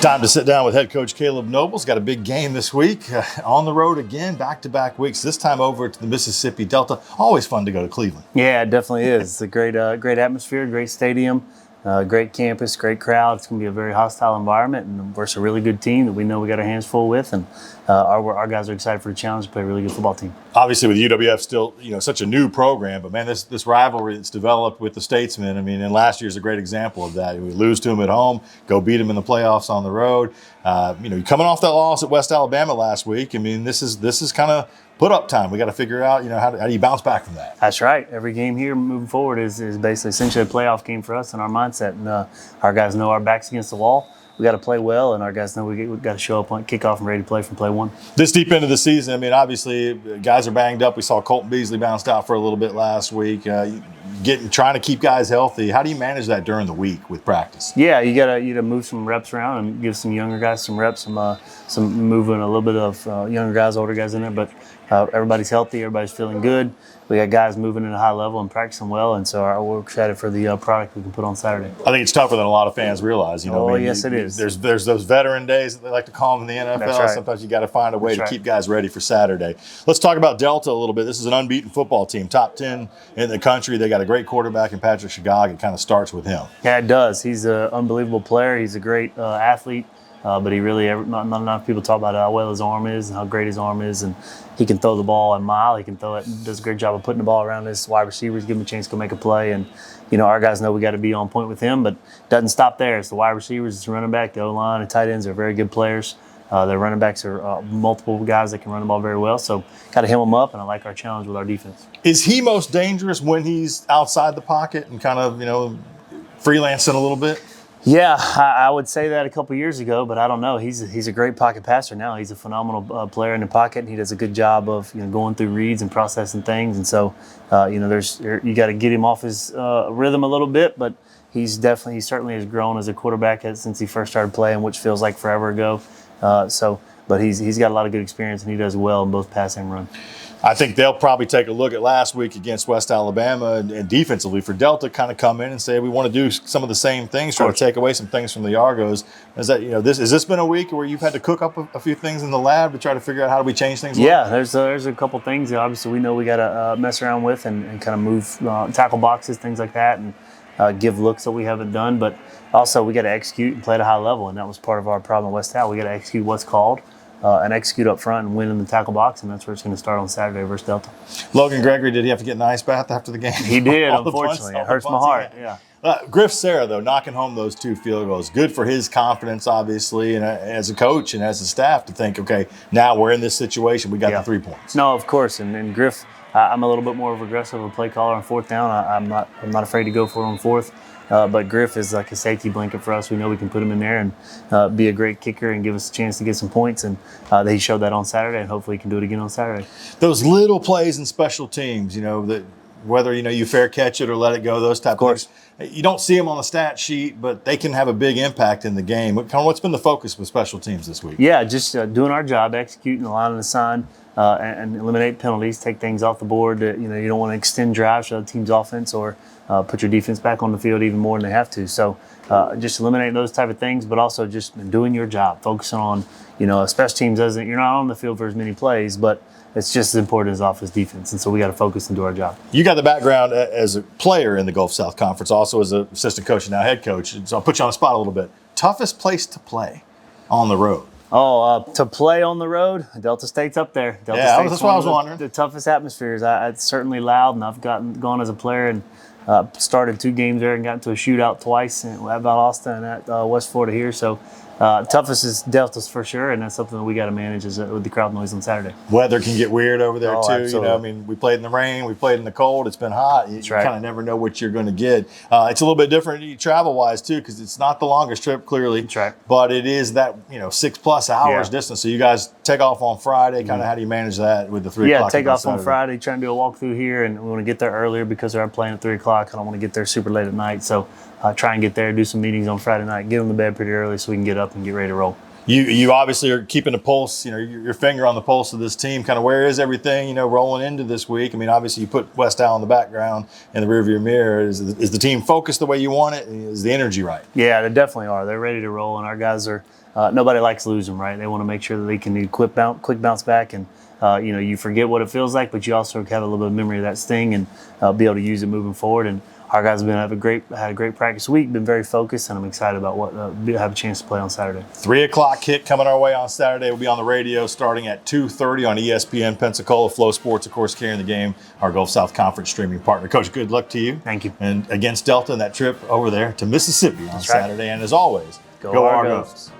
Time to sit down with head coach Caleb Nobles. Got a big game this week. On the road again, back-to-back weeks. This time over to the Mississippi Delta. Always fun to go to Cleveland. Yeah, it definitely is. It's a great atmosphere, great stadium, great campus, great crowd. It's going to be a very hostile environment, and we're a really good team that we know we got our hands full with, and our guys are excited for the challenge to play a really good football team. Obviously, with UWF still, such a new program, but man, this rivalry that's developed with the Statesmen. I mean, and last year's a great example of that. We lose to them at home, go beat them in the playoffs on the road. You're coming off that loss at West Alabama last week. I mean, this is kind of put up time. We got to figure out, how do you bounce back from that? That's right. Every game here moving forward is basically essentially a playoff game for us and our mindset. And our guys know our back's against the wall. We got to play well, and our guys know we got to show up on kickoff and ready to play from play one. This deep into the season, I mean, obviously guys are banged up. We saw Colton Beasley bounced out for a little bit last week. Trying to keep guys healthy. How do you manage that during the week with practice? Yeah, you gotta move some reps around and give some younger guys some reps, some moving a little bit of younger guys, older guys in there. But everybody's healthy, everybody's feeling good. We got guys moving at a high level and practicing well, and so we're excited for the product we can put on Saturday. I think it's tougher than a lot of fans realize. Yes, it is. There's those veteran days that they like to call them in the NFL. That's right. Sometimes you got to find a way to keep guys ready for Saturday. Let's talk about Delta a little bit. This is an unbeaten football team, top 10 in the country. They got a great quarterback in Patrick Shagag. It kind of starts with him. Yeah, it does. He's an unbelievable player. He's a great athlete. But he really, not enough people talk about how well his arm is and how great his arm is. And he can throw the ball a mile. He can throw it, does a great job of putting the ball around his wide receivers, give him a chance to go make a play. And, our guys know we got to be on point with him, but it doesn't stop there. It's the wide receivers, it's the running back, the O-line, the tight ends are very good players. Their running backs are multiple guys that can run the ball very well. So got to hem them up, and I like our challenge with our defense. Is he most dangerous when he's outside the pocket and kind of, freelancing a little bit? Yeah, I would say that a couple years ago, but I don't know. He's a great pocket passer now. He's a phenomenal player in the pocket, and he does a good job of going through reads and processing things. And so, you got to get him off his rhythm a lithe bit, but he certainly has grown as a quarterback since he first started playing, which feels like forever ago. But he's got a lot of good experience, and he does well in both pass and run. I think they'll probably take a look at last week against West Alabama and defensively for Delta kind of come in and say we want to do some of the same things, try to take away some things from the Argos. Is that has this been a week where you've had to cook up a few things in the lab to try to figure out how do we change things? Yeah, there's a couple things that obviously we know we got to mess around with and kind of move tackle boxes, things like that, and give looks that we haven't done. But also we got to execute and play at a high level, and that was part of our problem at West Al. We got to execute what's called. And execute up front and win in the tackle box, and that's where it's going to start on Saturday versus Delta. Logan Gregory, did he have to get an ice bath after the game? He did, unfortunately. It hurts my heart. Yeah. Griff Sarah, though, knocking home those 2 field goals. Good for his confidence, obviously, and as a coach and as a staff to think, okay, now we're in this situation. We got the 3 points. No, of course. And Griff, I'm a little bit more of aggressive of a play caller on 4th down. I'm not afraid to go for it on 4th. But Griff is like a safety blanket for us. We know we can put him in there and be a great kicker and give us a chance to get some points. And he showed that on Saturday, and hopefully he can do it again on Saturday. Those little plays in special teams, that whether you fair catch it or let it go, those type of things. You don't see them on the stat sheet, but they can have a big impact in the game. What's been the focus with special teams this week? Yeah, just doing our job, executing the line and the sign, and eliminate penalties, take things off the board. You don't want to extend drives to the team's offense or put your defense back on the field even more than they have to. So just eliminating those type of things, but also just doing your job, focusing on, special teams you're not on the field for as many plays, but it's just as important as offense defense. And so we got to focus and do our job. You got the background as a player in the Gulf South Conference, also as an assistant coach and now head coach. So I'll put you on the spot a little bit. Toughest place to play on the road? To play on the road, Delta State's up there. Delta State's that's what I was wondering. The toughest atmospheres. It's certainly loud, and I've gone as a player and started 2 games there and got into a shootout twice at Valdosta and at West Florida here. So toughest is Delta's for sure, and that's something that we got to manage with the crowd noise on Saturday. Weather can get weird over there too. Absolutely. We played in the rain, we played in the cold. It's been hot. You kind of never know what you're going to get. It's a little bit different travel-wise too, because it's not the longest trip clearly. That's right. But it is that 6+ hours distance. So you guys take off on Friday. Kind of how do you manage that with the 3 o'clock? Yeah, take off on Friday. Trying to do a walkthrough here, and we want to get there earlier because they're playing at 3 o'clock. I don't want to get there super late at night. So try and get there, do some meetings on Friday night, get them to bed pretty early so we can get up and get ready to roll. You obviously are keeping the pulse, your finger on the pulse of this team. Kind of where is everything, rolling into this week? I mean, obviously you put West Al in the background in the rearview mirror. Is the team focused the way you want it? Is the energy right? Yeah, they definitely are. They're ready to roll, and our guys are. Nobody likes losing, right? They want to make sure that they can do quick bounce back, and you forget what it feels like, but you also have a little bit of memory of that sting and be able to use it moving forward. And our guys have had a great practice week, been very focused, and I'm excited about what have a chance to play on Saturday. 3 o'clock kick coming our way on Saturday. We'll be on the radio starting at 2:30 on ESPN Pensacola. Flow Sports, of course, carrying the game, our Gulf South Conference streaming partner. Coach, good luck to you. Thank you. And against Delta in that trip over there to Mississippi on Saturday. And as always, go Argos.